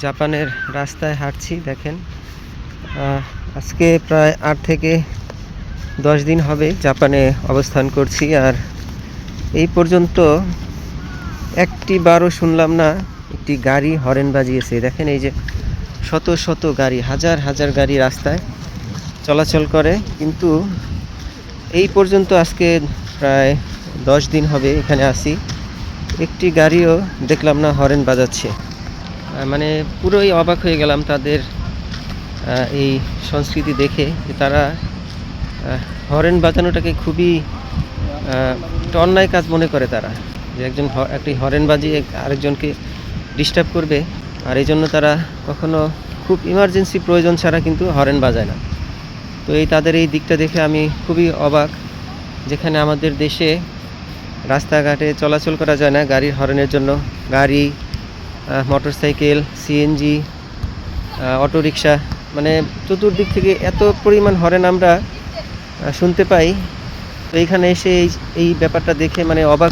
জাপানের রাস্তায় হাঁটছি দেখেন। আজকে প্রায় 8 থেকে 10 দিন হবে জাপানে অবস্থান করছি, আর এই পর্যন্ত একটি বারও শুনলাম না একটি গাড়ি হর্ন বাজিয়েছে। দেখেন এই যে শত শত গাড়ি, হাজার হাজার গাড়ি রাস্তায় চলাচল করে, কিন্তু এই পর্যন্ত আজকে প্রায় 10 দিন হবে এখানে আসি, একটি গাড়িও দেখলাম না হর্ন বাজাচ্ছে। মানে পুরোই অবাক হয়ে গেলাম তাদের এই সংস্কৃতি দেখে, যে তারা হর্ন বাজানোটাকে খুবই একটা অন্যায় কাজ মনে করে তারা, যে একটি হর্ন বাজিয়ে আরেকজনকে ডিস্টার্ব করবে, আর এই জন্য তারা কখনো খুব ইমার্জেন্সি প্রয়োজন ছাড়া কিন্তু হর্ন বাজায় না। তো তাদের এই দিকটা দেখে আমি খুবই অবাক, যেখানে আমাদের দেশে রাস্তাঘাটে চলাচল করা যায় না গাড়ির হর্নের জন্য। গাড়ি, মোটরসাইকেল, সিএনজি, অটোরিকশা, মানে চতুর্দিক থেকে এত পরিমাণ হর্ন আমরা শুনতে পাই। তো এইখানে এসে এই ব্যাপারটা দেখে মানে অবাক।